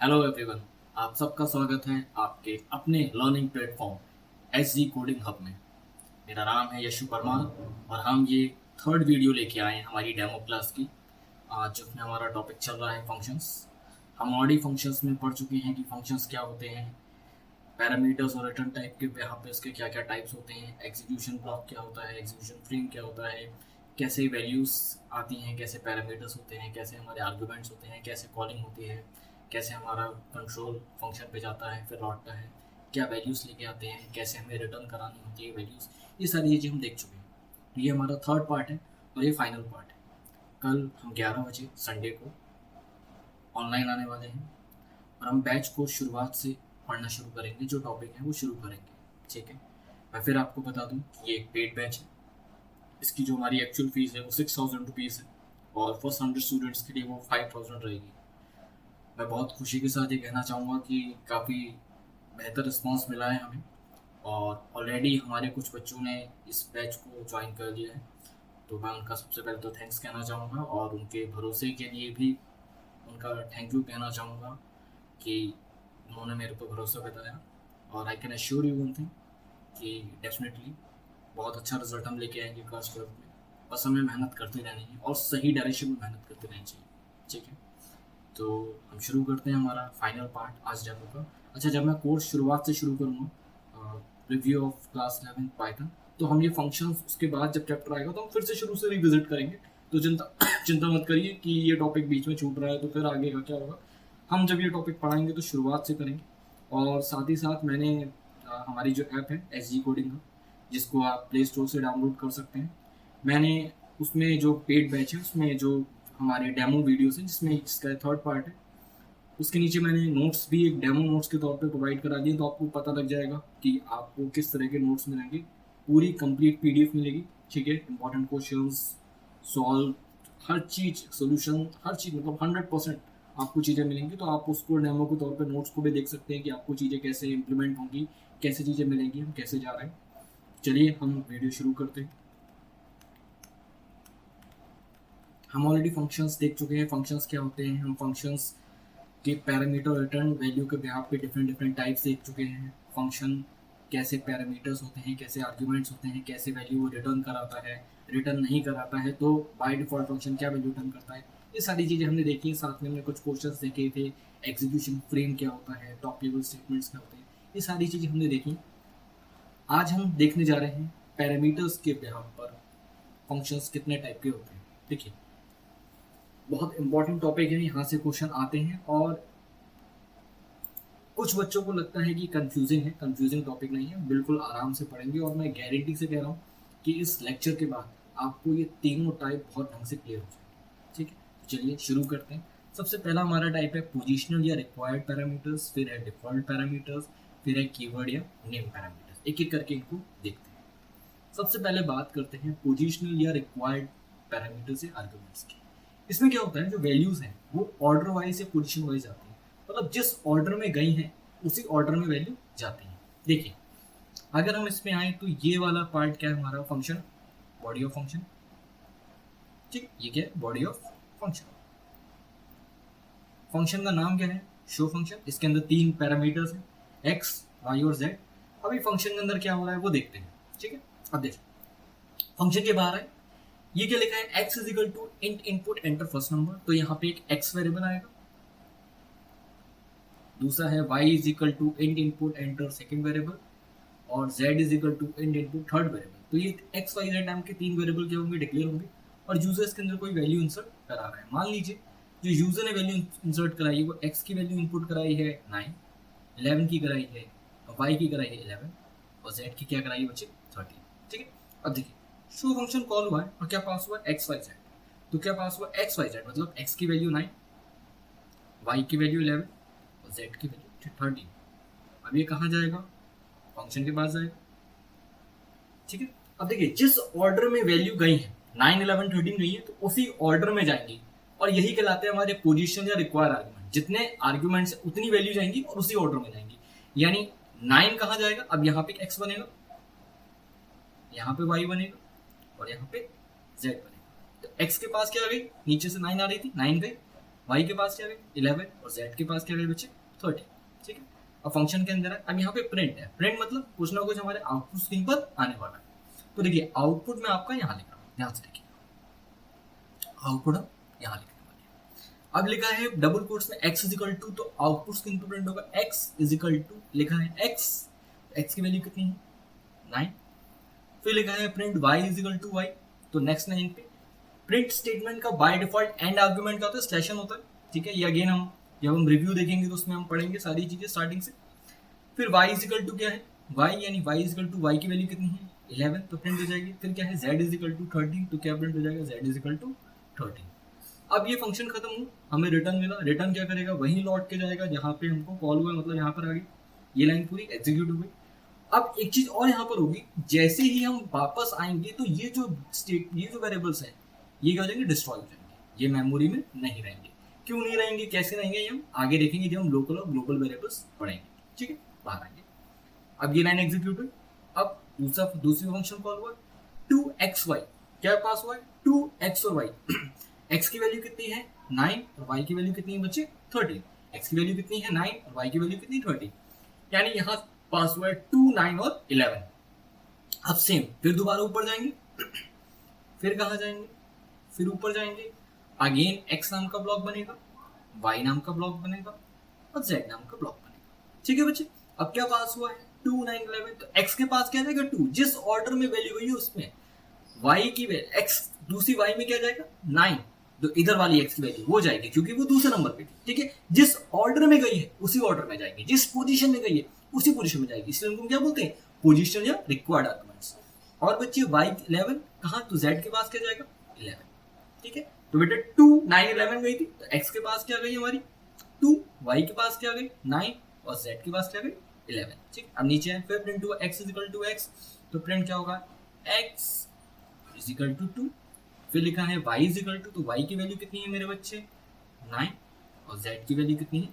Hello everyone. आप सबका स्वागत है आपके अपने learning platform S G coding hub में। मेरा नाम है यशु परमार और हम ये थर्ड वीडियो लेके आए हैं हमारी डेमो क्लास की। आज जिसमें हमारा टॉपिक चल रहा है फंक्शंस। हम ऑलरेडी फंक्शंस में पढ़ चुके हैं कि फंक्शंस क्या होते हैं, पैरामीटर्स और रिटर्न टाइप के यहाँ पे इसके क्या क्या टाइप्स होते हैं, एग्जीक्यूशन ब्लॉक क्या होता है, एग्जीक्यूशन फ्रेम क्या होता है, कैसे वैल्यूज़ आती हैं, कैसे पैरामीटर्स होते हैं, कैसे हमारे आर्गूमेंट्स होते हैं, कैसे कॉलिंग होती है, कैसे हमारा कंट्रोल फंक्शन पे जाता है फिर लौटता है, क्या वैल्यूज़ लेके आते हैं, कैसे हमें रिटर्न करानी होती है वैल्यूज़। ये सारी चीज़ें हम देख चुके हैं। तो ये हमारा थर्ड पार्ट है और ये फाइनल पार्ट है। कल हम 11 बजे संडे को ऑनलाइन आने वाले हैं और हम बैच को शुरुआत से पढ़ना शुरू करेंगे। जो टॉपिक है वो शुरू करेंगे, ठीक है। मैं फिर आपको बता दूं कि ये एक पेड बैच है। इसकी जो हमारी एक्चुअल फीस है वो 6000 रुपीज़ है और फर्स्ट 100 स्टूडेंट्स के लिए वो 5000 रहेगी। मैं बहुत खुशी के साथ ये कहना चाहूँगा कि काफ़ी बेहतर रिस्पांस मिला है हमें और ऑलरेडी हमारे कुछ बच्चों ने इस बैच को ज्वाइन कर लिया है। तो मैं उनका सबसे पहले तो थैंक्स कहना चाहूँगा और उनके भरोसे के लिए भी उनका थैंक यू कहना चाहूँगा कि उन्होंने मेरे पर भरोसा बताया। और I can assure you one thing कि डेफिनेटली बहुत अच्छा रिजल्ट हम लेके आएंगे क्लास 12 में। बस हमें मेहनत करते रहनी है और सही डायरेक्शन में मेहनत करते रहनी चाहिए, ठीक है। तो हम शुरू करते हैं हमारा फाइनल पार्ट आज डेमो का। अच्छा, जब मैं कोर्स शुरुआत से शुरू करूँगा, रिव्यू ऑफ क्लास 11 पाइथन, तो हम ये फंक्शंस उसके बाद जब चैप्टर आएगा तो हम फिर से शुरू से रिविजिट करेंगे। तो चिंता चिंता मत करिए कि ये टॉपिक बीच में छूट रहा है तो फिर आगे का क्या होगा। हम जब ये टॉपिक पढ़ाएंगे तो शुरुआत से करेंगे। और साथ ही साथ मैंने हमारी जो ऐप है एस जी कोडिंग का, जिसको आप प्ले स्टोर से डाउनलोड कर सकते हैं, मैंने उसमें जो पेड बैच है उसमें जो हमारे डेमो वीडियोस हैं जिसमें इसका थर्ड पार्ट है, उसके नीचे मैंने नोट्स भी एक डेमो नोट्स के तौर पे प्रोवाइड करा दिए। तो आपको पता लग जाएगा कि आपको किस तरह के नोट्स मिलेंगे। पूरी कंप्लीट पीडीएफ मिलेगी, ठीक है। इंपॉर्टेंट क्वेश्चंस सॉल्व, हर चीज़ सोल्यूशन, हर चीज़ मतलब 100% आपको चीज़ें मिलेंगी। तो आप उसको डेमो के तौर पे नोट्स को भी देख सकते हैं कि आपको चीज़ें कैसे इम्प्लीमेंट होंगी, कैसे चीज़ें मिलेंगी, हम कैसे जा रहे हैं। चलिए हम वीडियो शुरू करते हैं। हम ऑलरेडी फंक्शंस देख चुके हैं, फंक्शंस क्या होते हैं। हम फंक्शंस के पैरामीटर रिटर्न वैल्यू के बिहाफ पे डिफरेंट डिफरेंट टाइप्स देख चुके हैं। फंक्शन कैसे पैरामीटर्स होते हैं, कैसे आर्ग्यूमेंट्स होते हैं, कैसे वैल्यू रिटर्न कराता है, रिटर्न नहीं कराता है तो बाय डिफॉल्ट फंक्शन क्या वैल्यू रिटर्न करता है। ये सारी चीज़ें हमने देखी हैं। साथ में हमने कुछ क्वेश्चंस देखे थे, एग्जीक्यूशन फ्रेम क्या होता है, टॉप लेवल स्टेटमेंट्स क्या होते हैं, ये सारी चीज़ें हमने देखी। आज हम देखने जा रहे हैं पैरामीटर्स के बिहाफ पर फंक्शंस कितने टाइप के होते हैं। देखिए, बहुत इंपॉर्टेंट टॉपिक है, यहाँ से क्वेश्चन आते हैं और कुछ बच्चों को लगता है कि कंफ्यूजिंग है। कंफ्यूजिंग टॉपिक नहीं है, बिल्कुल आराम से पढ़ेंगे और मैं गारंटी से कह रहा हूँ कि इस लेक्चर के बाद आपको ये तीनों टाइप बहुत ढंग से क्लियर हो जाएंगे, ठीक है। तो चलिए शुरू करते हैं। सबसे पहला हमारा टाइप है पोजिशनल या रिक्वायर्ड पैरामीटर्स, फिर है डिफॉल्ट पैरामीटर्स, फिर है कीवर्ड या नेम पैरामीटर्स। एक एक करके इनको देखते हैं। सबसे पहले बात करते हैं पोजिशनल या रिक्वायर्ड पैरामीटर्स या आर्ग्यूमेंट्स की। इसमें क्या होता है, जो वैल्यूज हैं वो ऑर्डर वाइज या पोजीशन वाइज आती है। मतलब जिस ऑर्डर में गई हैं उसी ऑर्डर में वैल्यू जाती है। देखिए, अगर हम इसमें आए तो ये वाला पार्ट क्या है हमारा, फंक्शन, बॉडी ऑफ फंक्शन, ठीक। ये क्या है, बॉडी ऑफ फंक्शन। फंक्शन का नाम क्या है, शो फंक्शन। इसके अंदर तीन पैरामीटर्स हैं, एक्स, वाई और जेड। अभी फंक्शन के अंदर क्या हो रहा है वो देखते हैं, ठीक है। अब देखिए, फंक्शन के बाहर है, ये क्या लिखा है, x is equal to int input enter first number. तो यहाँ पे एक x वेरिएबल आएगा। दूसरा है y is equal to int input enter second variable और z is equal to int input third variable. तो ये x y z नाम के तीन वेरिएबल क्या होंगे, डिक्लेयर होंगे और यूजर इसके अंदर कोई वैल्यू इंसर्ट करा रहा है। मान लीजिए जो यूजर ने वैल्यू इंसर्ट कराई है वो x की वैल्यू इनपुट कराई है 9, 11 की कराई है, y की कराई है 11 और z की क्या कराई है बच्चे 13, ठीक है। अब देखिए, शो फंक्शन कॉल हुआ है और क्या पास हुआ, एक्स वाई जेड। तो क्या पास हुआ, एक्स वाई जेड, मतलब एक्स की वैल्यू 9, वाई की वैल्यू 11 और जेड की वैल्यू 13। अब ये कहाँ जाएगा, फंक्शन के पास जाएगा, ठीक है। अब देखिए, जिस ऑर्डर में वैल्यू गई है 9, 11, 13 गई है तो उसी ऑर्डर में जाएंगी और यही कहलाते हैं हमारे पोजिशन या रिक्वायर आर्ग्यूमेंट। जितने आर्ग्यूमेंट्स उतनी वैल्यू जाएंगी और उसी ऑर्डर में जाएंगी। यानी 9 कहाँ जाएगा, अब यहाँ पे एक्स बनेगा, यहाँ पे वाई बनेगा और यहाँ पे z बनेगा। तो x के पास क्या आ गई, नीचे से 9 आ रही थी, 9 गई, वाई के पास क्या गए 11 और जेड के पास क्या गए बच्चे 13, ठीक है। अब फंक्शन के अंदर है, अब यहाँ पे प्रिंट है, प्रिंट मतलब कुछ ना कुछ हमारे आउटपुट स्क्रीन पर आने वाला है। तो देखिए आउटपुट में आपका यहाँ लिख रहा हूँ, ध्यान से देखिए आउटपुट हम यहाँ लिखने वाले हैं। अब लिखा है डबल कोट्स में x इजिकल टू, तो आउटपुट स्क्रीन पर प्रिंट होगा x इजिकल टू, लिखा है x की वैल्यू कितनी है 9। फिर लिखा है print y is equal to y, तो नेक्स्ट लाइन पे प्रिंट स्टेटमेंट का बाय डिफॉल्ट एंड आर्गुमेंट का होता है स्लैशन होता है, ठीक है। ये अगेन हम जब हम रिव्यू देखेंगे तो उसमें हम पढ़ेंगे सारी चीजें स्टार्टिंग से। फिर y इजिकल टू क्या है y, यानी y इजिकल टू y की वैल्यू कितनी है 11, तो प्रिंट हो जाएगी। फिर क्या है z इजिकल टू 13, तो क्या प्रिंट हो जाएगा z इजिकल टू 13। अब ये फंक्शन खत्म हुआ, हमें रिटर्न मिला, रिटर्न क्या करेगा वहीं लौट के जाएगा जहाँ पे हमको कॉल हुआ, मतलब यहाँ पर आ गई ये लाइन पूरी एग्जीक्यूट हो गई। अब एक चीज और यहाँ पर होगी, जैसे ही हम वापस आएंगे तो ये जो वेरिएबल्स हैं ये क्या हो जाएंगे डिस्ट्रॉय हो जाएंगे, ये मेमोरी में नहीं रहेंगे। क्यों नहीं रहेंगे, कैसे रहेंगे, ये हम आगे देखेंगे जब हम लोकल और ग्लोबल वेरिएबल्स पढ़ेंगे, ठीक है। बाहर आएंगे, अब ये लाइन एग्जीक्यूट हुई। अब दूसरी फंक्शन कॉल हुआ 2xy, क्या पास हुआ है 2x और y x की वैल्यू कितनी है 9 और y की वैल्यू कितनी है बच्चे 13, x की वैल्यू कितनी है 9 और y की वैल्यू कितनी 13, यानी यहाँ पास हुआ है 2, 9 और 11। अब सेम फिर दोबारा ऊपर जाएंगे, फिर कहाँ जाएंगे, फिर ऊपर जाएंगे, अगेन x नाम का ब्लॉक बनेगा, y नाम का ब्लॉक बनेगा और z नाम का ब्लॉक बनेगा, ठीक है बच्चे। अब क्या पास हुआ है 2, 9, 11, तो x के पास क्या जाएगा 2, जिस ऑर्डर में वैल्यू गई है उसमें y की वैल्यू x दूसरी y में क्या जाएगा 9, तो इधर वाली x की वैल्यू वो जाएगी क्योंकि वो दूसरे नंबर पे थी, ठीक है। जिस ऑर्डर में गई है उसी ऑर्डर में जाएगी, जिस पोजीशन में गई है उसी पोजीशन में जाएगी, इसलिए उनको क्या बोलते हैं पोजीशन या रिक्वायर्ड आर्गुमेंट्स। और बच्चे y 11 कहाँ, तो z के पास क्या जाएगा 11, ठीक है। तो बेटा 2, 9, 11 गई थी, तो x के पास क्या गई हमारी 2, y के पास क्या गई 9 और z के पास क्या गई 11, ठीक। अब नीचे है फिर प्रिंट हुआ x इजिकल टू x, तो प्रिंट क्या होगा x इजिकल टू 2, फिर लिखा है y इजिकल टू, तो y की वैल्यू कितनी है मेरे बच्चे 9 और z की वैल्यू कितनी है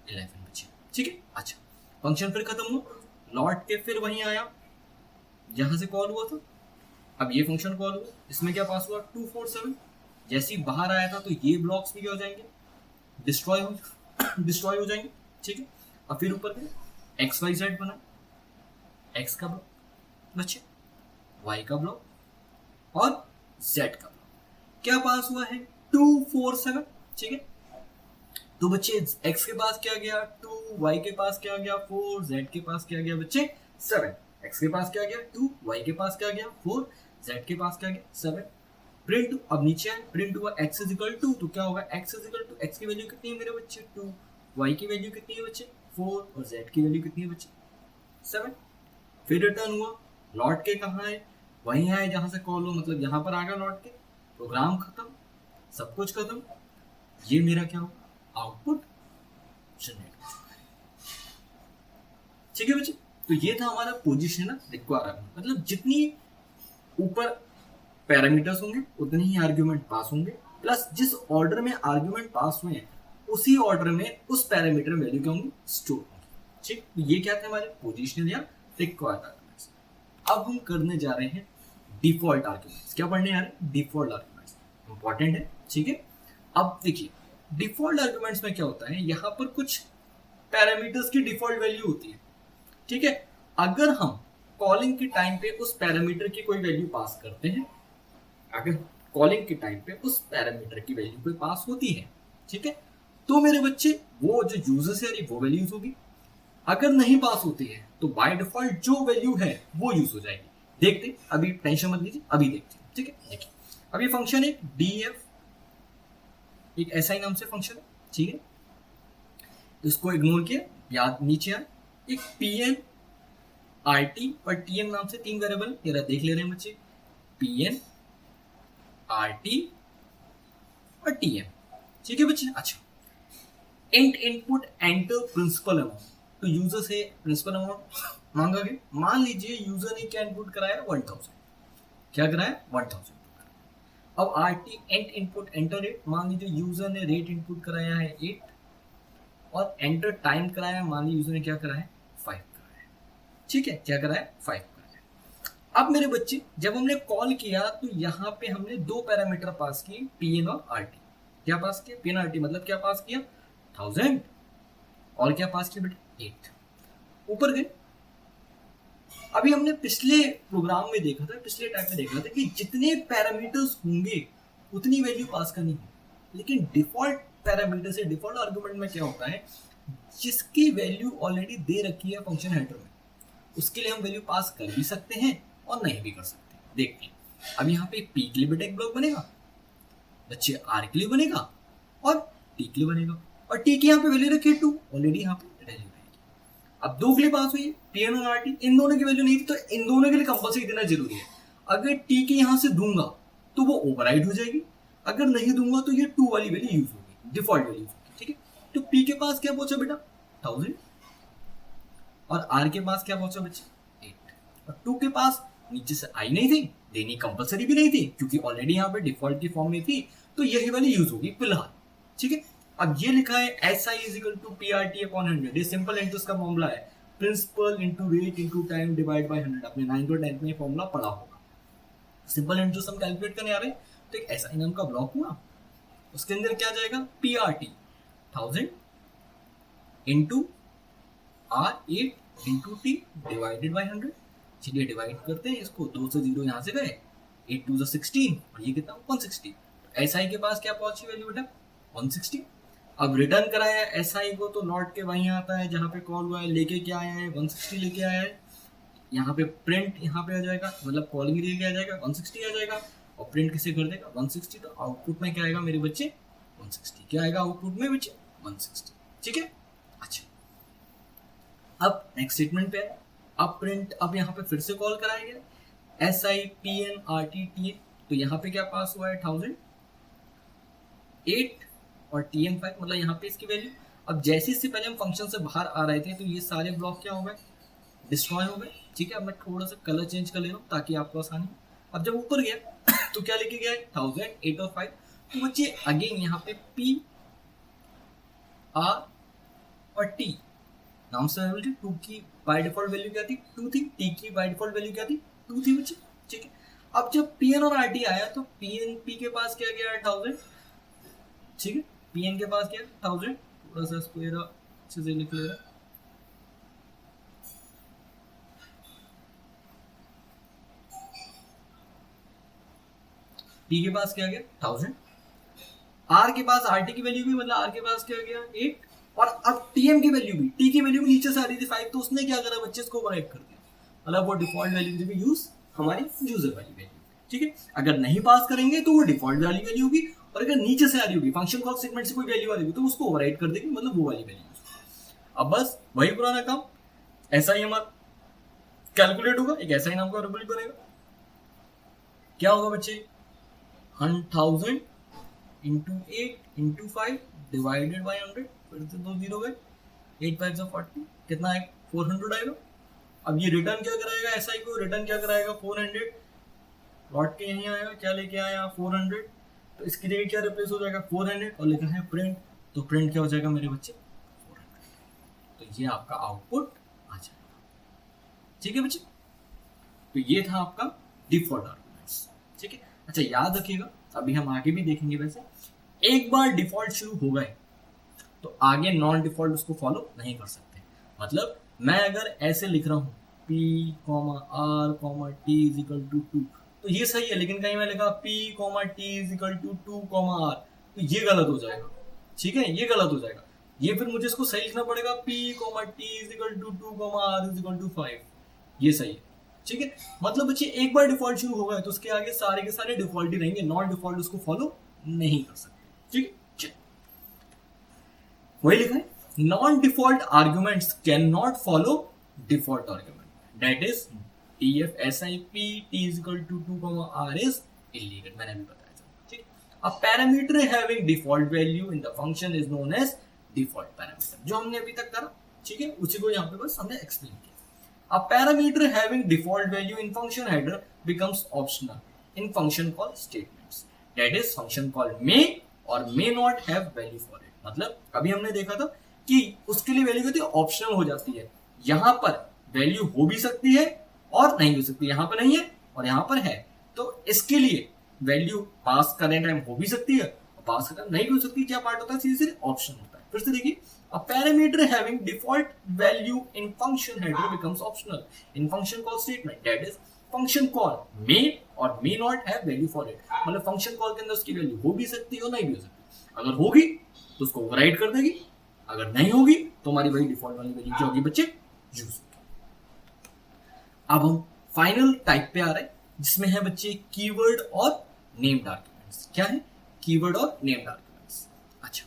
11 बच्चे, ठीक है। अच्छा फंक्शन फिर खत्म हुआ, लौट के फिर वहीं आया जहां से कॉल हुआ था। अब ये फंक्शन कॉल हुआ, इसमें क्या पास हुआ 2, 4, 7, जैसे ही बाहर आया था तो ये ब्लॉक्स भी क्या हो जाएंगे डिस्ट्रॉय हो जाएंगे, ठीक है। अब फिर ऊपर गए एक्स वाई जेड बना, एक्स का ब्लॉक बच्चे, वाई का ब्लॉक और जेड का ब्लॉक, क्या पास हुआ है 2, 4, 7, ठीक है। तो बच्चे x के पास क्या गया 2, y के पास क्या गया 4, z के पास क्या गया बच्चे 7, x के पास क्या गया 2, y के पास क्या गया 4, z के पास क्या गया 7। प्रिंट अब नीचे है, प्रिंट हुआ x इजिकल टू, तो क्या होगा x इजिकल टू, x की वैल्यू कितनी है मेरे बच्चे 2, y की वैल्यू कितनी है बच्चे 4 और z की वैल्यू कितनी है बच्चे 7। फिर रिटर्न हुआ, लौट के कहाँ है वहीं है जहां से कॉल हो, मतलब यहाँ पर आ गया लौट के, प्रोग्राम खत्म, सब कुछ खत्म, ये मेरा क्या होगा आउटपुट जनरेट हो चुका है, ठीक है बच्चे। तो ये था हमारा पोजीशन रिक्वायर, मतलब जितनी ऊपर पैरामीटर्स होंगे उतने ही आर्ग्यूमेंट पास होंगे, प्लस जिस ऑर्डर में आर्ग्यूमेंट पास हुए हैं उसी ऑर्डर में उस पैरामीटर वैल्यू क्या होंगी स्टोर होंगी, ठीक। तो ये क्या थे हमारे पोजीशनल या रिक्वायर्ड आर्ग्यूमेंट्स। अब हम करने जा रहे हैं डिफॉल्ट आर्ग्यूमेंट्स, क्या पढ़ने जा रहे हैं डिफॉल्ट आर्ग्यूमेंट्स, इंपॉर्टेंट है, ठीक है। अब देखिए डिफॉल्ट आर्गुमेंट्स में क्या होता है, यहाँ पर कुछ पैरामीटर्स की डिफॉल्ट वैल्यू होती है, ठीक है। अगर हम कॉलिंग के टाइम पे उस पैरामीटर की कोई वैल्यू पास करते हैं, अगर कॉलिंग के टाइम पे उस पैरामीटर की वैल्यू कोई पास होती है, ठीक है, तो मेरे बच्चे वो जो यूजर से आ रही वो वैल्यूज होगी। अगर नहीं पास होती है तो बाय डिफॉल्ट जो वैल्यू है वो यूज हो जाएगी। देखते अभी टेंशन मत लीजिए, अभी देखते हैं, ठीक है। देखिए अब ये फंक्शन है df, एक ऐसा ही नाम से फंक्शन है, ठीक है, इसको इग्नोर किया, याद नीचे आए एक pn rt और tm नाम से 3 वेरिएबल ये देख ले रहे हैं बच्चे, pn rt और tm, ठीक है बच्चे। अच्छा int input enter principal amount, तो यूजर से प्रिंसिपल अमाउंट मांगा गया, मान लीजिए यूजर ने क्या इनपुट कराया 1000, क्या कराया 1000। अब rt एंट इनपुट एंटर रेट, मान लीजिए यूजर ने रेट इनपुट कराया है 8 और एंटर टाइम कराया, मान लीजिए यूजर ने क्या कराया है 5 कराया, ठीक है, क्या कराया 5 कराया। अब मेरे बच्चे जब हमने कॉल किया तो यहाँ पे हमने 2 पैरामीटर पास किए pn और rt, क्या पास किया, पेनल्टी मतलब क्या पास किया 1000 और क्या पास किया बेटा 8, ऊपर गए। अभी हमने पिछले प्रोग्राम में देखा था, पिछले टाइप में देखा था कि जितने पैरामीटर्स होंगे उतनी वैल्यू पास करनी है, लेकिन डिफॉल्ट पैरामीटर से डिफॉल्ट आर्गुमेंट में क्या होता है, जिसकी वैल्यू ऑलरेडी दे रखी है फंक्शन हेडर में उसके लिए हम वैल्यू पास कर भी सकते हैं और नहीं भी कर सकते। देखते हैं अब यहाँ पे पी के लिए बेटा एक ब्लॉक बनेगा, बच्चे आर के लिए बनेगा और टी के लिए बनेगा, और टी की यहाँ पे वैल्यू रखी है 2, ऑलरेडी यहाँ पे वैल्यू रहेगी। अब दो के लिए पास हुई है पी एन और आर टी, इन दोनों की वैल्यू नहीं थी तो इन दोनों के लिए कंपल्सरी देना जरूरी है। अगर टी के यहाँ से दूंगा तो वो ओवरराइड हो जाएगी, अगर नहीं दूंगा तो ये 2 वाली वैल्यू यूज होगी, डिफॉल्ट वैल्यू होगी, ठीक है। तो पी के पास क्या पहुंचा बेटा 1000 और आर के पास क्या पहुंचा बच्चे 8, और 2 के पास नीचे से आई नहीं थी, देनी कंपलसरी भी नहीं थी क्योंकि ऑलरेडी यहाँ पे डिफॉल्ट की फॉर्म में थी, तो यही वाली यूज होगी फिलहाल, ठीक है। अब ये लिखा है S I is equal to P R T upon 100, ये सिंपल इंटरेस्ट का फॉर्मूला है, principal into rate into time divide by 100, आपने 9th और 10th में ये फॉर्मूला पढ़ा होगा। सिंपल इंटरेस्ट हम कैलकुलेट करने आ रहे हैं, तो एक एस आई नाम का ब्लॉक हुआ, उसके अंदर क्या जाएगा P R T 1000 into R 8 into T divided by 100। चलिए डिवाइड करते हैं इसको, 2 से 0 यहाँ से गए, 8 2 16 और ये कितना 160। एस आई के पास क्या पहुंची वैल्यू बेटा 160। अब रिटर्न कराया एस आई को तो लौट के वहीं आता है जहाँ पे कॉल हुआ है, लेके क्या आया है 160 लेके आया है, यहाँ पे प्रिंट यहाँ पे आ जाएगा, मतलब कॉलिंग लेके आ जाएगा 160 आ जाएगा, और प्रिंट किसे कर देगा 160, तो आउटपुट में क्या आएगा मेरे बच्चे 160, क्या आएगा आउटपुट में बच्चे 160, ठीक है। अच्छा अब नेक्स्ट स्टेटमेंट पे है, अब प्रिंट, अब यहाँ पे फिर से कॉल कराया गया S I P N R T T A, तो यहाँ पे क्या पास हुआ है 1000 8 और टी एन 5, मतलब यहाँ पे इसकी वैल्यू। अब जैसे इससे पहले हम फंक्शन से बाहर आ रहे थे तो ये सारे ब्लॉक क्या हो गए डिस्ट्रॉय हो गए, ठीक है। अब मैं थोड़ा सा कलर चेंज कर ले रहा हूँ ताकि आपको आसानी। अब जब ऊपर गया तो क्या लेके गया 1000 8 और 5, तो बच्चे अगेन यहाँ पे पी आर और टी नाम से 2 की बाय डिफॉल्ट वैल्यू क्या थी 2 थी, टी की बाय डिफॉल्ट वैल्यू क्या थी 2 थी बच्चे, ठीक है। अब जब पी एन और आर टी आया तो पी एन पी के पास क्या गया 1000, ठीक है, पी एन के पास क्या 1000, थोड़ा सा स्क्वायर अच्छे से लिख ले रहा, पी के पास क्या गया 1000, आर के पास आर टी की वैल्यू भी, मतलब आर के पास क्या गया 8, और अब टीएम की वैल्यू भी, टी की वैल्यू भी नीचे से आ रही थी 5, तो उसने क्या करा बच्चे इसको ओवरराइड कर दिया, मतलब वो डिफॉल्ट वैल्यू भी यूज हमारी यूजर वाली वैल्यू, ठीक है। अगर नहीं पास करेंगे तो वो डिफॉल्ट वाली वैल्यू होगी, और अगर नीचे से आ रही होगी फंक्शन कॉल स्टेटमेंट से कोई वैल्यू आ रही होगी तो उसको ओवरराइड कर देंगे, मतलब वो वाली वैल्यू। अब बस वही पुराना काम, ऐसा ही हमारा कैलकुलेट होगा, एक ऐसा ही नाम का वेरिएबल बनेगा, क्या होगा बच्चे 1000 इंटू 8 इंटू 5 डिवाइडेड बाई 100, फिर से 2 0 गए, 8 5 40, कितना है 400 आएगा। अब ये रिटर्न क्या कराएगा एसआई को, रिटर्न क्या कराएगा 400, लौट के यहीं आया, क्या लेके आया 400, तो इसकी जगह क्या रिप्लेस हो जाएगा 400 और लिखा है प्रिंट, तो प्रिंट क्या हो जाएगा मेरे बच्चे 400, तो ये आपका आउटपुट आ जाएगा, ठीक है बच्चे। तो ये था आपका डिफॉल्ट आर्गुमेंट्स, ठीक है। अच्छा याद रखिएगा, अभी हम आगे भी देखेंगे, वैसे एक बार डिफॉल्ट शुरू हो गए तो आगे नॉन डिफॉल्ट उसको फॉलो नहीं कर सकते। मतलब मैं अगर ऐसे लिख रहा हूँ p, r, t is equal to 2, तो ये सही है, लेकिन कहीं मैं लिखा p, t is equal to 2, r, तो ये गलत हो जाएगा, ठीक है, ये गलत हो जाएगा। ये फिर मुझे इसको सही लिखना पड़ेगा p, t is equal to 2, r is equal to 5, ये सही है, ठीक है। मतलब बच्चे एक बार डिफॉल्ट शुरू हो गए तो उसके आगे सारे के सारे डिफॉल्ट ही रहेंगे, नॉन डिफॉल्ट उसको फॉलो नहीं कर सकते, ठीक है। वही लिखा है non default arguments can not follow default argument, that is df sip t is equal to 2, r is illegal, मैंने अभी बताया था, ठीक। A parameter having default value in the function is known as default parameter, जो हमने अभी तक करा, ठीक है, उसी को यहाँ पे बस हमने एक्सप्लेन किया। A parameter having default value in function header becomes optional in function call statements. That is, function call may or may not have value for it. मतलब अभी हमने देखा था कि उसके लिए वैल्यू होती है ऑप्शनल हो जाती है, यहाँ पर वैल्यू हो भी सकती है और नहीं हो सकती, यहाँ पर नहीं है और यहाँ पर है, तो इसके लिए वैल्यू पास करने टाइम हो भी सकती है और पास करना, नहीं भी हो सकती, क्या पार्ट होता है, सीधे सीधे ऑप्शन होता है। फिर से देखिए, a parameter having default value in function header becomes optional in function call statement, that is function call may or may not have value for it, मतलब function call के अंदर उसकी वैल्यू हो भी सकती है और नहीं भी हो सकती, अगर होगी तो उसको ओवरराइड कर देगी, अगर नहीं होगी तो हमारी वही डिफॉल्ट वाली वैल्यू जो होगी बच्चे यूज होगी। अब हम फाइनल टाइप पे आ रहे हैं जिसमें है बच्चे कीवर्ड और नेम्ड आर्गुमेंट्स। क्या है? कीवर्ड और नेम्ड आर्गुमेंट्स। अच्छा,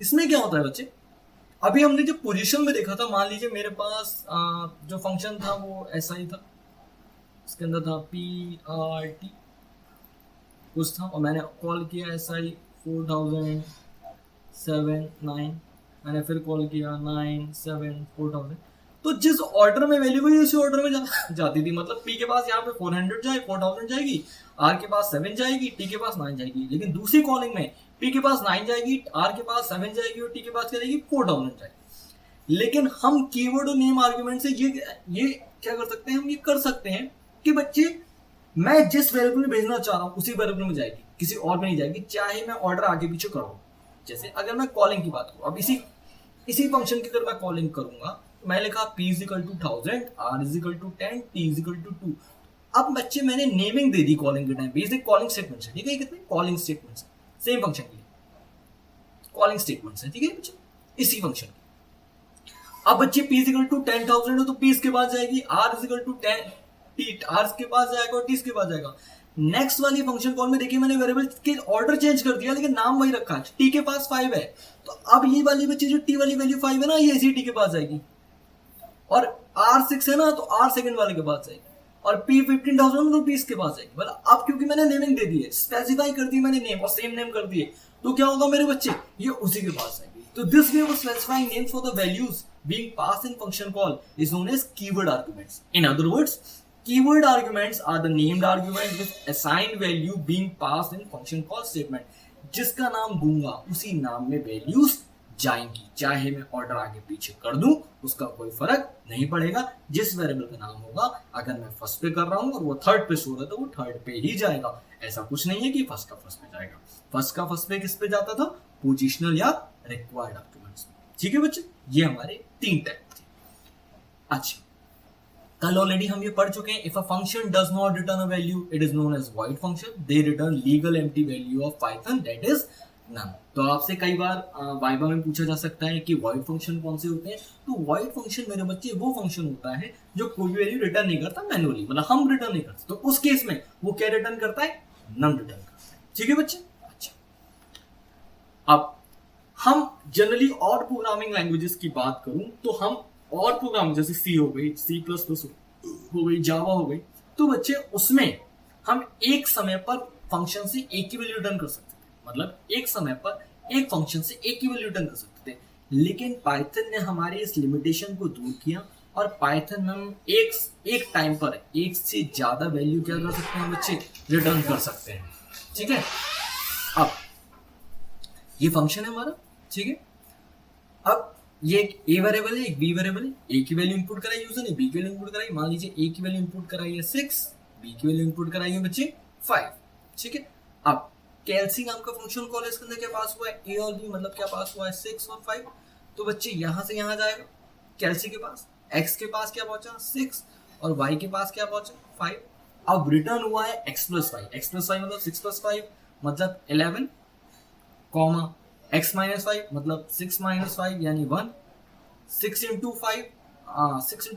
इसमें क्या होता है बच्चे, अभी हमने जब पोजीशन में देखा था, मान लीजिए मेरे पास जो फंक्शन था वो ऐसा ही था, इसके अंदर था PRT कुछ था और मैंने कॉल किया SI 4007-9, मैंने फिर कॉल किया 9-7-4000, तो जिस ऑर्डर में वैल्यू हुई उसी ऑर्डर में जाती थी, मतलब P के पास यहाँ पे 400 जाए 4000 जाएगी, R के पास 7 जाएगी, T के पास 9 जाएगी, लेकिन दूसरी कॉलिंग में P के पास 9 जाएगी, R के पास 7 जाएगी और T के पास क्या जाएगी 4000 जाएगी। लेकिन हम कीवर्ड और नेम आर्गुमेंट से ये क्या कर सकते हैं, हम ये कर सकते हैं कि बच्चे मैं जिस वेरिएबल में भेजना चाह रहा हूँ उसी वेरिएबल में जाएगी, किसी और में नहीं जाएगी, चाहे मैं ऑर्डर आगे पीछे करूँ। जैसे अगर मैं कॉलिंग की बात करूँ, अब इसी फंक्शन की अगर मैं कॉलिंग करूंगा, मैं लिखा P = 1000, R = 10, T = 2। अब बच्चे मैंने नेमिंग दे दी कॉलिंग के टाइम, बेसिक कॉलिंग स्टेटमेंट है, ठीक है, कितने कॉलिंग स्टेटमेंट्स है सेम फंक्शन के लिए, कॉलिंग स्टेटमेंट्स है, ठीक है बच्चे, इसी फंक्शन की। अब बच्चे P = 10,000 हो तो P इसके पास जाएगी, R = 10, T R के पास जाएगा और T इसके पास जाएगा। नेक्स्ट वाली फंक्शन कॉल में देखिए मैंने वेरिएबल के ऑर्डर चेंज कर दिया लेकिन नाम वही रखा है, T के पास 5 है, तो अब ये वाली बच्चे जो T वाली वैल्यू 5 है ना, ये इसी T के पास जाएगी, और R 6 है ना तो R सेकंड वाले के पास जाएगी, और P 15,000 तो P इसके पास जाएगी। मतलब अब क्योंकि मैंने नेमिंग दे दी है, स्पेसिफाई कर दी मैंने नेम और सेम नेम कर दिए, तो क्या होगा मेरे बच्चे, ये उसी के पास जाएगी। तो this way of specifying names for the values being passed in function call is known as keyword arguments. In other words, keyword arguments are the named argument with assigned value being passed in function call statement. जिसका नाम दूंगा उसी नाम में values जाएंगी, चाहे मैं order आगे पीछे कर दूं उसका कोई फर्क नहीं पड़ेगा। जिस वेरिएबल का नाम होगा, अगर मैं फर्स्ट पे कर रहा हूं और वो थर्ड पे शो रहा है तो वो थर्ड पे ही जाएगा। ऐसा कुछ नहीं है कि फर्स्ट का फर्स्ट पे जाएगा। फर्स्ट का फर्स्ट पे किस पे जाता था, पोजिशनल या रिक्वायर्ड आर्गुमेंट्स। ठीक है बच्चे, ये हमारे 3 टाइप थे। अच्छा, कल ऑलरेडी हम ये पढ़ चुके हैं, if a function does not return a value it is known as void function, they return legal empty value of Python that is None. तो आपसे कई बार वाइवा में पूछा जा सकता है कि वॉइड फंक्शन कौन से होते हैं। तो वॉइड फंक्शन मेरे बच्चे वो फंक्शन होता है जो कोई भी वैल्यू रिटर्न नहीं करता मैनुअली, मतलब हम रिटर्न नहीं करते, तो उस केस में वो क्या रिटर्न करता है, नन रिटर्न करता है। ठीक है बच्चे। अच्छा, अब हम जनरली और प्रोग्रामिंग लैंग्वेजेस की बात करूं तो हम और प्रोग्राम जैसे सी हो गई, C++ हो गई, जावा हो गई, तो बच्चे उसमें हम एक समय पर फंक्शन से एक ही वैल्यू रिटर्न कर सकते थे, मतलब एक समय पर एक फंक्शन से एक ही वैल्यू रिटर्न कर सकते थे। लेकिन पाइथन ने हमारे इस लिमिटेशन को दूर किया और पाइथन में हम एक टाइम पर एक से ज्यादा वैल्यू क्या कर सकते हैं बच्चे, रिटर्न कर सकते हैं। ठीक है, अब ये फंक्शन है हमारा, ठीक है। अब ये एक ए वेरिएबल है, एक बी वेरिएबल है, ए की वैल्यू इनपुट कराई यूजर ने, बी की वैल्यू इनपुट कराई। मान लीजिए ए की वैल्यू इनपुट कराई है 6, बी की वैल्यू इनपुट कराई है बच्चे 5। ठीक है, अब कैलसी नाम का फंक्शन कॉल है, इसके अंदर क्या पास हुआ है, ए और बी, मतलब क्या पास हुआ है 6 और 5। तो बच्चे यहां से यहां जाएगा, कैलसी के पास एक्स के पास क्या पहुंचा 6 और वाई के पास क्या पहुंचा 5। अब रिटर्न हुआ है x+5, x+5 मतलब 6+5 मतलब 11, कॉमा x - 5 मतलब 6 - 5 यानी 1, 6 ×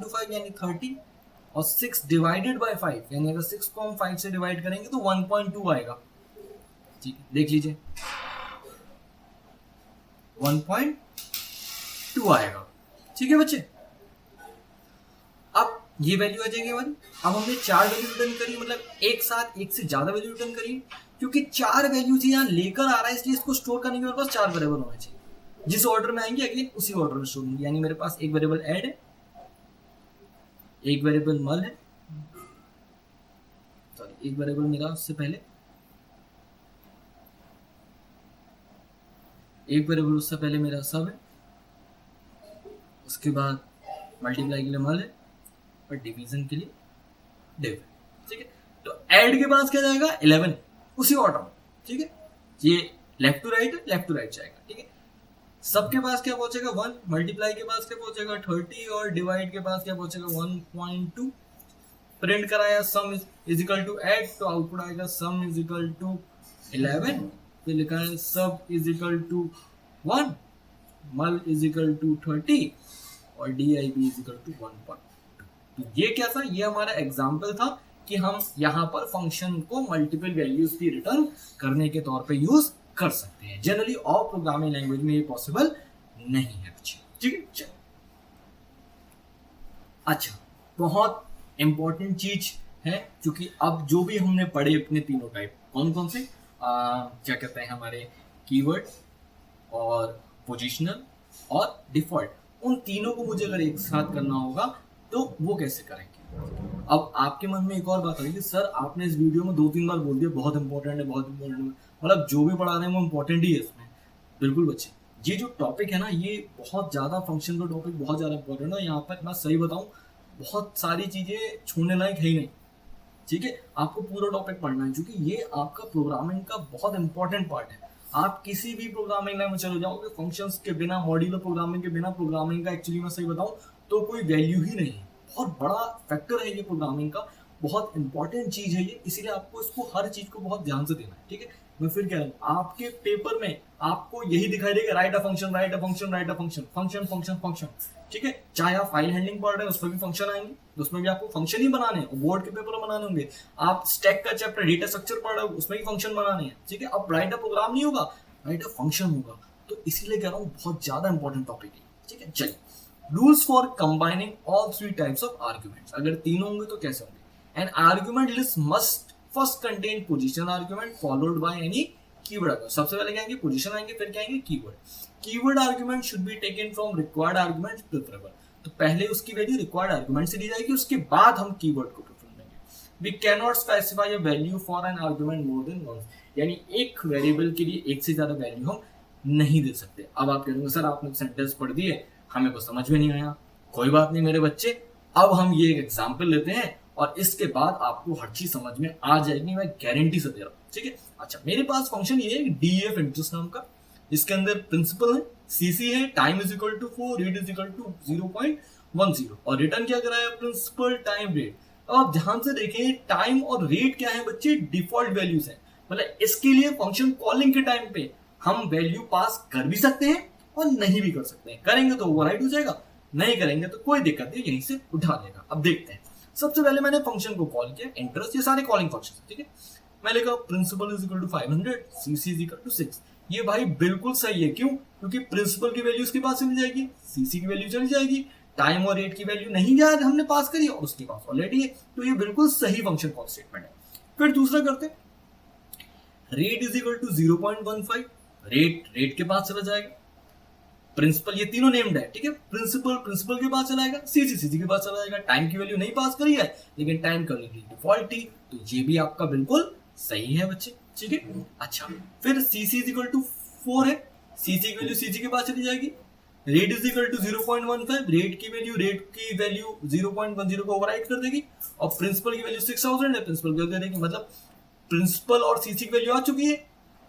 5 यानी 30 और 6 डिवाइडेड बाय 5 यानी अगर 6 को हम 5 से डिवाइड करेंगे तो 1.2 आएगा। ठीक है, देख लीजिए 1.2 आएगा। ठीक है बच्चे, अब ये वैल्यू आ जाएगी हमारी। अब हमने 4 वैल्यू रिटर्न करी, मतलब एक साथ एक से ज्यादा वैल्यू रिटर्न करी, क्योंकि 4 वैल्यूज यहाँ लेकर आ रहा है इसलिए इसको स्टोर करने के मेरे पास 4 वेरिएबल होने चाहिए। जिस ऑर्डर में आएंगे अगेन उसी ऑर्डर में स्टोर होंगे। यानी मेरे पास एक वेरिएबल ऐड है, एक वेरिएबल मल है, सॉरी एक वेरिएबल मेरा उससे पहले, एक वेरिएबल उससे पहले मेरा सब है, उसके बाद मल्टीप्लाई के लिए मल है और डिवीजन के लिए डिव है। ठीक है, तो ऐड के पास क्या जाएगा 11 उसी ऑर्डर में। ठीक है, ये लेफ्ट टू राइट है, लेफ्ट टू राइट जाएगा, ठीक है। सबके पास क्या पहुंचेगा 1, मल्टीप्लाई के पास क्या पहुंचेगा 30 और डिवाइड के पास क्या पहुंचेगा 1.2। प्रिंट कराया sum is equal to add, तो आउटपुट आएगा सम इज इक्वल टू 11। फिर लिखा है सब इज इक्वल टू 1, मल इज इक्वल टू 30 और DIB इज इक्वल टू 1.2। तो ये क्या था, ये हमारा एग्जाम्पल था कि हम यहाँ पर फंक्शन को मल्टीपल वैल्यूज की रिटर्न करने के तौर पे यूज कर सकते हैं। जनरली और प्रोग्रामिंग लैंग्वेज में ये पॉसिबल नहीं है बच्चे, ठीक है। चलो अच्छा, बहुत इंपॉर्टेंट चीज है, क्योंकि अब जो भी हमने पढ़े अपने तीनों टाइप, कौन कौन से क्या कहते हैं हमारे कीवर्ड और पोजिशनल और डिफॉल्ट, उन तीनों को मुझे अगर एक साथ करना होगा तो वो कैसे करेंगे। अब आपके मन में एक और बात आ रही है, सर आपने इस वीडियो में 2-3 बार बोल दिया बहुत इंपॉर्टेंट है, बहुत इंपॉर्टेंट है, मतलब जो भी पढ़ा रहे हैं वो इंपॉर्टेंट ही है इसमें। बिल्कुल बच्चे, ये जो टॉपिक है ना, ये बहुत ज़्यादा फंक्शन का टॉपिक बहुत ज़्यादा इंपॉर्टेंट है। यहाँ पर मैं सही बताऊँ, बहुत सारी चीज़ें छोड़ने लायक है ही नहीं, ठीक है। आपको पूरा टॉपिक पढ़ना है, क्योंकि ये आपका प्रोग्रामिंग का बहुत इंपॉर्टेंट पार्ट है। आप किसी भी प्रोग्रामिंग लाइन में चले जाओगे, फंक्शंस के बिना, मॉड्यूलर प्रोग्रामिंग के बिना प्रोग्रामिंग का एक्चुअली मैं सही बताऊं तो कोई वैल्यू ही नहीं है। बहुत बड़ा फैक्टर है ये प्रोग्रामिंग का, बहुत इंपॉर्टेंट चीज है ये, इसीलिए आपको इसको हर चीज को बहुत ध्यान से देना है, ठीक है। मैं फिर कह रहा हूँ, आपके पेपर में आपको यही दिखाई देगा, right a function, right a function, right a function, function function function, ठीक है। चाहे आप फाइल हैंडलिंग पढ़ रहे हैं उसमें भी फंक्शन आएंगे, उसमें भी आपको फंक्शन ही बनाने हैं, बोर्ड के पेपर में बनाने होंगे। आप स्टैक का चैप्टर डेटा स्ट्रक्चर पढ़ रहे हो, उसमें भी फंक्शन बनाने हैं, ठीक है। अब राइट अ प्रोग्राम नहीं होगा, राइट अ फंक्शन होगा। तो इसीलिए कह रहा हूँ बहुत ज्यादा इंपॉर्टेंट टॉपिक है, ठीक है। चलिए, rules for combining all 3 types of arguments. अगर तीनों होंगे तो कैसे होंगे। An argument list must first contain position argument followed by any keyword argument. सबसे पहले क्या आएंगे, पोजीशन आएंगे, फिर क्या आएंगे, keyword. Keyword argument should be taken from required argument preferable. तो पहले उसकी वैल्यू रिक्वायर्ड आर्ग्यूमेंट से ली जाएगी, उसके बाद हम कीवर्ड को प्रेफर देंगे। We can not specify a value for an argument more than once, यानी एक वेरिएबल के लिए एक से ज्यादा वैल्यू हम नहीं दे सकते। अब आप कहेंगे सर आपने सेंटेंस पढ़ दिए, हमें को समझ में नहीं आया। कोई बात नहीं मेरे बच्चे, अब हम ये एक एग्जाम्पल लेते हैं और इसके बाद आपको हर चीज समझ में आ जाएगी, मैं गारंटी से दे रहा हूँ, ठीक है। अच्छा, मेरे पास फंक्शन ये है DEF इंटरेस्ट नाम का, इसके अंदर प्रिंसिपल है, CC है, time is equal to 4, rate is equal to 0.10 और रिटर्न क्या कराया, प्रिंसिपल टाइम रेट। अब आप ध्यान से देखें, टाइम और रेट क्या है बच्चे, डिफॉल्ट वैल्यूज है। मतलब इसके लिए फंक्शन कॉलिंग के टाइम पे हम वैल्यू पास कर भी सकते हैं और नहीं भी कर सकते हैं। करेंगे तो ओवरराइड हो जाएगा, नहीं करेंगे तो कोई दिक्कत नहीं, यहीं से उठा देगा। अब देखते हैं, सबसे पहले मैंने फंक्शन को कॉल किया, इंटरेस्ट, ये सारे कॉलिंग फंक्शन, ठीक है। मैं लिखा principal is equal to 500, CC is equal to 6। ये भाई बिल्कुल सही है, क्यों, क्योंकि प्रिंसिपल की वैल्यू उसके पास चली जाएगी, CC की वैल्यू चली जाएगी, टाइम और रेट की वैल्यू नहीं याद हमने पास करी और उसके पास ऑलरेडी है, तो ये बिल्कुल सही फंक्शन कॉल स्टेटमेंट है। फिर दूसरा करते, rate is equal to 0.15, rate के पास चला जाएगा, प्रिंसिपल, ये तीनों नेम्ड है, ठीक है। प्रिंसिपल के पास चला जाएगा, CC के पास चला जाएगा। टाइम की वैल्यू नहीं पास करी है, लेकिन टाइम का डिफॉल्ट थी, तो ये भी आपका बिल्कुल सही है बच्चे, ठीक है। अच्छा, फिर CC इज इक्वल टू 4 है, CC की वैल्यू CC के पास चली जाएगी। Rate is equal to 0.15, rate की वैल्यू 0.10 को ओवरराइड कर देगी, और प्रिंसिपल की वैल्यू 6000 है, प्रिंसिपल को दे देगी। मतलब प्रिंसिपल और CC की वैल्यू आ चुकी है,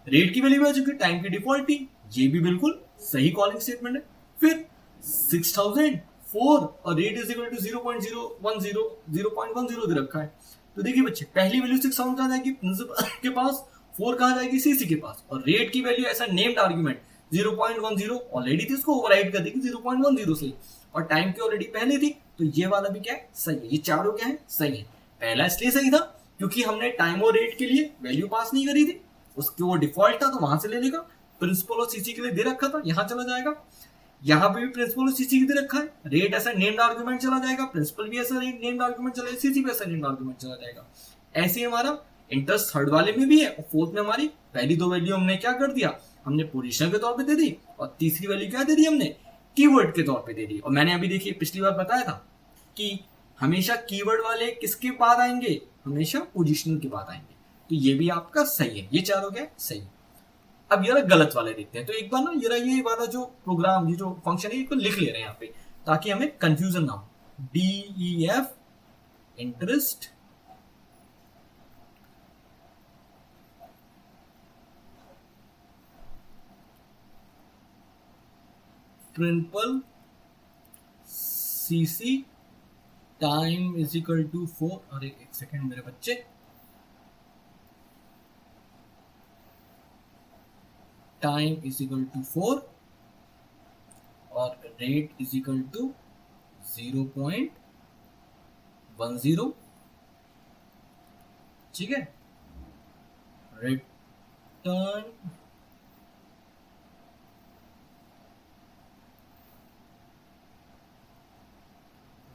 रेट की वैल्यू भी आ चुकी है, टाइम की डिफॉल्ट थी, ये भी बिल्कुल सही कॉलिंग स्टेटमेंट है। फिर 6004 और रेट इज इक्वल टू 0.10 दे रखा है, तो देखिए बच्चे, पहली वैल्यू 6000 कहाँ जाएगी, प्रिंसिपल के पास, 4 कहाँ जाएगी, CC के पास, और रेट की वैल्यू ऐसा नेम्ड आर्ग्यूमेंट 0.10 ऑलरेडी थी, उसको ओवरराइड कर देगी 0.10 से, और टाइम की ऑलरेडी पहले थी, तो ये वाला भी क्या है, सही है। ये चारों क्या है, सही है। पहला इसलिए सही था क्योंकि हमने टाइम और रेट के लिए वैल्यू पास नहीं करी थी, उसकी वो डिफॉल्ट था तो वहां से ले लेगा। प्रिंसिपल और CC के लिए दे रखा था, यहां चला जाएगा, यहाँ पे भी प्रिंसिपल और CC के दे रखा है, रेट ऐसा नेम्ड आर्गुमेंट चला जाएगा, प्रिंसिपल भी ऐसा नेम्ड आर्गुमेंट चला जाएगा, CC भी ऐसा नेम्ड आर्गुमेंट चला जाएगा। ऐसे ही हमारा इंटरेस्ट थर्ड वाले में भी है, और फोर्थ में हमारी पहली दो वैल्यू हमने क्या कर दिया, हमने पोजीशन के तौर पे दे दी, और तीसरी वैल्यू क्या दे दी हमने, कीवर्ड के तौर पे दे दी। और मैंने अभी देखिए पिछली बार बताया था कि हमेशा कीवर्ड वाले किसके बाद आएंगे, हमेशा पोजीशनल के बाद आएंगे, तो ये भी आपका सही है, ये चारों क्या सही। अब ये गलत वाले देखते हैं, तो एक बार ना ये वाला जो प्रोग्राम, ये जो फंक्शन है, इसको लिख ले रहे हैं यहाँ पे ताकि हमें कंफ्यूजन ना हो। DEF interest principal CC time is equal to 4, अरे एक सेकेंड मेरे बच्चे, टाइम इज इक्वल टू 4 और रेट इज इक्वल टू 0.10, ठीक है।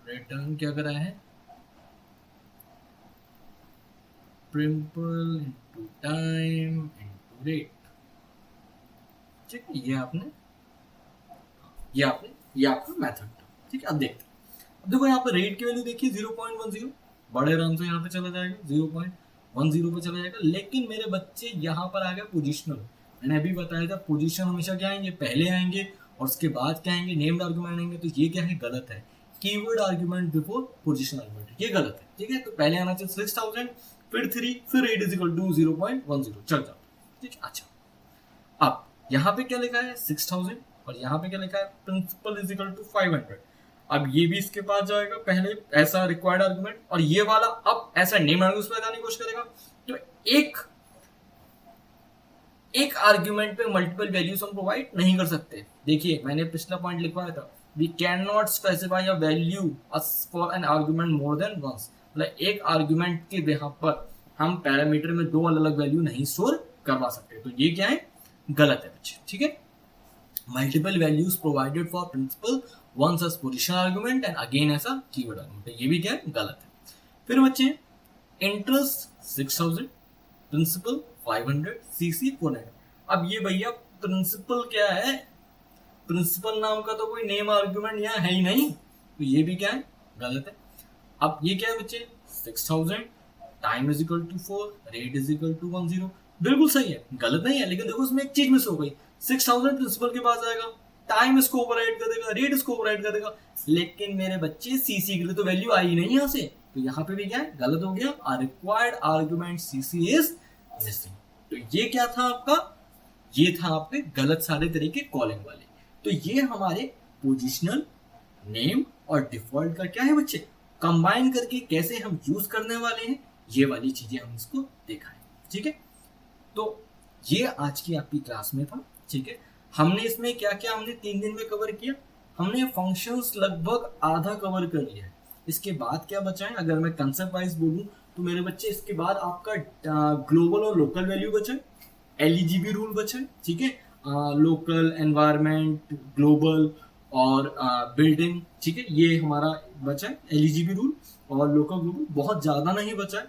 रिटर्न क्या करा है, principal into time into rate, ठीक है। ये आपका मेथड था, ठीक है। अब देखते हैं, अब देखो यहाँ पे रेट की वैल्यू देखिए 0.10, बड़े आराम से यहाँ पे चला जाएगा, 0.10 पे चला जाएगा। लेकिन मेरे बच्चे यहाँ पर आ गए पोजिशनल, मैंने अभी बताया था पोजीशन हमेशा क्या आएंगे, पहले आएंगे और उसके बाद क्या आएंगे, नेम्ड आर्गुमेंट आएंगे। तो ये क्या है, गलत है। Keyword argument before position argument, ये गलत है, ठीक है। तो पहले आना चाहिए 6000, फिर 3, फिर 8 इज इक्वल टू 0.10, चल जाओ, ठीक है। अच्छा, अब यहाँ पे क्या लिखा है 6000 और यहाँ पे क्या लिखा है प्रिंसिपल इज इक्वल टू 500। अब ये भी इसके पास जाएगा, पहले ऐसा रिक्वायर्ड आर्गुमेंट, और ये वाला अब ऐसा नेम आर्गुमेंट लगाने की कोशिश करेगा। तो एक आर्ग्यूमेंट पे मल्टीपल वैल्यूज हम प्रोवाइड नहीं कर सकते। देखिए मैंने पिछला पॉइंट लिखवाया था, we can not specify a value for an argument more than once, मतलब एक आर्ग्यूमेंट के बिहाफ पर हम पैरामीटर में 2 अलग अलग वैल्यू नहीं स्टोर करवा सकते। तो ये क्या है, गलत है बच्चे, ठीक है। Multiple values provided for principal once as position argument and again ऐसा कीवर्ड आर्ग्यूमेंट, ये भी क्या है, गलत है। फिर बच्चे इंटरेस्ट 6000, प्रिंसिपल 500, सीसी 400। अब ये भैया प्रिंसिपल क्या है, प्रिंसिपल नाम का तो कोई नेम आर्गुमेंट यहाँ है ही नहीं, तो ये भी क्या है, गलत है। अब ये क्या है बच्चे 6000, time is equal to 4, rate is equal to 10, बिल्कुल सही है, गलत नहीं है। लेकिन देखो उसमें एक चीज मिस हो गई, 6000 प्रिंसिपल के पास आएगा, टाइम इसको ओवरराइड कर देगा, रेट इसको ओवरराइड कर देगा, लेकिन मेरे बच्चे सीसी के लिए तो वैल्यू आई नहीं यहाँ से, तो यहाँ पे भी क्या है, गलत हो गया। A required argument CC is missing. तो ये क्या था आपका, ये था आपके गलत सारे तरीके कॉलिंग वाले। तो ये हमारे पोजिशनल, नेम और डिफॉल्ट का क्या है बच्चे, कंबाइन करके कैसे हम यूज करने वाले हैं, ये वाली चीजें हम इसको देखा है, ठीक है। तो ये आज की आपकी क्लास में था, ठीक है। हमने इसमें क्या क्या हमने 3 दिन में कवर किया, हमने फंक्शंस लगभग आधा कवर कर लिया है। इसके बाद क्या बचा है, अगर मैं कंसेप्ट वाइज बोलूं तो मेरे बच्चे इसके बाद आपका ग्लोबल और लोकल वैल्यू बचा है, एलईजीबी रूल बचा है, ठीक है। लोकल, एनवायरमेंट, ग्लोबल और बिल्डिंग, ठीक है, ये हमारा बचा है एलईजीबी रूल और लोकल ग्लोबल, बहुत ज्यादा नहीं बचा है।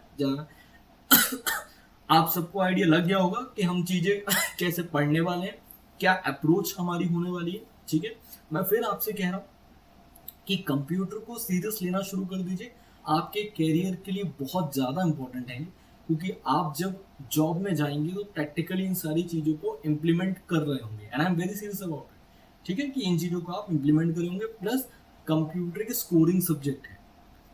आप सबको आइडिया लग गया होगा कि हम चीजें कैसे पढ़ने वाले हैं, क्या अप्रोच हमारी होने वाली है, ठीक है। मैं फिर आपसे कह रहा हूँ कि कंप्यूटर को सीरियस लेना शुरू कर दीजिए, आपके कैरियर के लिए बहुत ज़्यादा इंपॉर्टेंट है, क्योंकि आप जब जॉब में जाएंगे तो प्रैक्टिकली इन सारी चीज़ों को इम्प्लीमेंट कर रहे होंगे, and I am very serious about it, ठीक है, कि इन चीज़ों को आप इम्प्लीमेंट कर होंगे। प्लस कंप्यूटर के स्कोरिंग सब्जेक्ट है,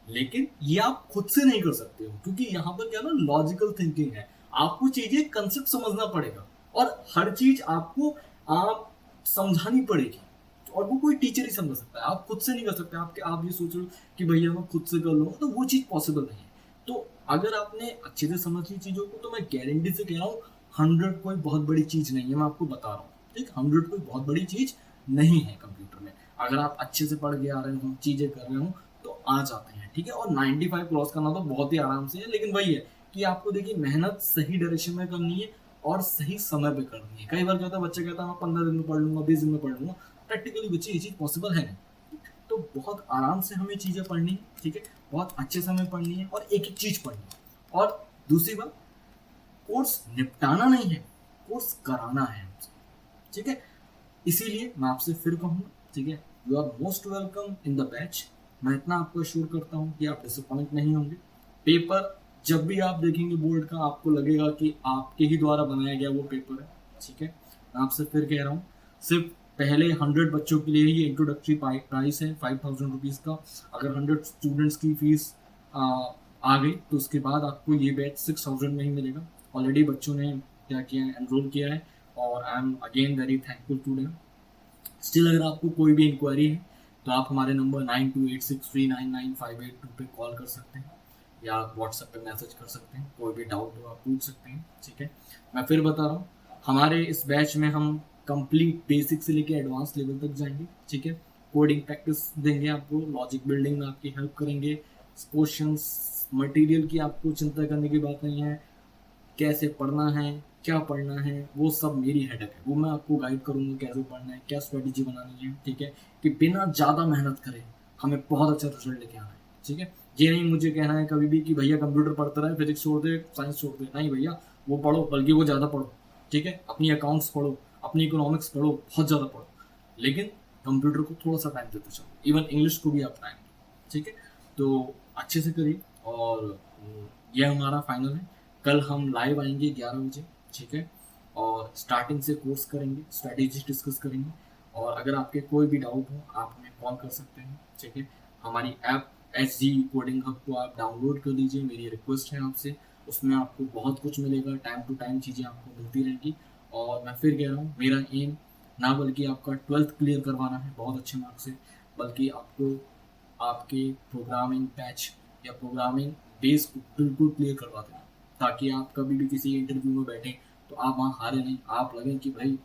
लेकिन ये आप खुद से नहीं कर सकते हो, क्योंकि यहाँ पर क्या ना लॉजिकल थिंकिंग है, आपको चीज़ें कंसेप्ट समझना पड़ेगा और हर चीज़ आपको आप समझानी पड़ेगी, और वो कोई टीचर ही समझ सकता है, आप खुद से नहीं कर सकते। आप ये सोच रहे हो कि भैया मैं खुद से कर लूँगा, तो वो चीज़ पॉसिबल नहीं है। तो अगर आपने अच्छे से समझ ली चीज़ों को, तो मैं गारंटी से कह रहा हूँ 100 कोई बहुत बड़ी चीज़ नहीं है, मैं आपको बता रहा हूँ, ठीक। 100 कोई बहुत बड़ी चीज़ नहीं है कंप्यूटर में, अगर आप अच्छे से पढ़ के आ रहे हो, चीज़ें कर रहे हो तो आ जाते हैं, ठीक है। और 95 क्रॉस करना तो बहुत ही आराम से है, लेकिन वही है कि आपको देखिए मेहनत सही डायरेक्शन में करनी है और सही समय पे करनी है। कई बार क्या होता है, बच्चा कहता है मैं 15 दिन में पढ़ लूंगा, 20 दिन में पढ़ लूंगा, प्रैक्टिकली बच्चे ये चीज़ पॉसिबल है नहीं। तो बहुत आराम से हमें चीज़ें पढ़नी है, ठीक है, बहुत अच्छे से हमें पढ़नी है और एक एक चीज़ पढ़नी है। और दूसरी बात, कोर्स निपटाना नहीं है, कोर्स कराना है हमसे, ठीक है। इसीलिए मैं आपसे फिर कहूँगा, ठीक है, you are most welcome in the batch. मैं इतना आपको अश्योर करता हूँ कि आप डिसअपॉइंट नहीं होंगे। पेपर जब भी आप देखेंगे बोर्ड का, आपको लगेगा कि आपके ही द्वारा बनाया गया वो पेपर है, ठीक है। मैं आपसे फिर कह रहा हूँ, सिर्फ पहले 100 बच्चों के लिए ही इंट्रोडक्टरी प्राइस है 5000 रुपीज़ का। अगर 100 स्टूडेंट्स की फीस आ गई तो उसके बाद आपको ये बैच 6000 में ही मिलेगा। ऑलरेडी बच्चों ने क्या किया है, एनरोल किया है, और I am again very thankful to them. Still अगर आपको कोई भी इंक्वायरी है तो आप हमारे नंबर 9286399582 पे कॉल कर सकते हैं या व्हाट्सएप पे मैसेज कर सकते हैं। कोई भी डाउट हो आप पूछ सकते हैं, ठीक है। मैं फिर बता रहा हूँ, हमारे इस बैच में हम कंप्लीट बेसिक से लेके एडवांस लेवल तक जाएंगे, ठीक है। कोडिंग प्रैक्टिस देंगे आपको, लॉजिक बिल्डिंग में आपकी हेल्प करेंगे, क्वेश्चंस मटेरियल की आपको चिंता करने की बात नहीं है, कैसे पढ़ना है, क्या पढ़ना है, वो सब मेरी हेडेक है, वो मैं आपको गाइड करूंगा कैसे पढ़ना है, क्या स्ट्रेटेजी बनानी है, ठीक है। कि बिना ज़्यादा मेहनत करे हमें बहुत अच्छा रिजल्ट लेके आना है, ठीक है। ये नहीं मुझे कहना है कभी भी कि भैया कंप्यूटर पढ़ता रहे, फिजिक्स छोड़ दे, साइंस छोड़ दे, नहीं भैया, वो पढ़ो, बल्कि वो ज़्यादा पढ़ो, ठीक है। अपनी अकाउंट्स पढ़ो, अपनी इकोनॉमिक्स पढ़ो, बहुत ज़्यादा पढ़ो, लेकिन कंप्यूटर को थोड़ा सा टाइम देते चलो, इवन इंग्लिश को भी आप टाइम दो, ठीक है। तो अच्छे से करिए। और ये हमारा फाइनल है, कल हम लाइव आएंगे 11 बजे, ठीक है। और स्टार्टिंग से कोर्स करेंगे, स्ट्रैटेजी डिस्कस करेंगे, और अगर आपके कोई भी डाउट हो आप हमें कॉल कर सकते हैं, ठीक है। हमारी ऐप SG कोडिंग हब को आप डाउनलोड कर लीजिए, मेरी रिक्वेस्ट है आपसे। उसमें आपको बहुत कुछ मिलेगा, टाइम टू टाइम चीज़ें आपको मिलती रहेंगी। और मैं फिर कह रहा हूँ, मेरा एम ना बल्कि आपका 12th क्लियर करवाना है बहुत अच्छे मार्क्स से, बल्कि आपको आपके प्रोग्रामिंग पैच या प्रोग्रामिंग बेस को बिल्कुल क्लियर करवा देना, ताकि आप कभी भी किसी इंटरव्यू में बैठे तो आप वहाँ हारे नहीं, आप लगें कि भाई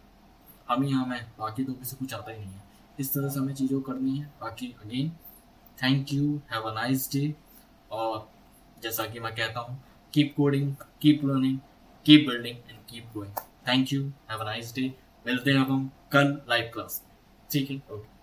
हम ही हम हैं, बाकी तो किसी कुछ आता ही नहीं है। इस तरह से हमें चीज़ों को करनी है। बाकी again thank you, have a nice day. और जैसा कि मैं कहता हूँ, keep coding, keep learning, keep building and keep growing. Thank you, have a nice day. मिलते हैं हम कल लाइव क्लास में, ठीक है, ओके।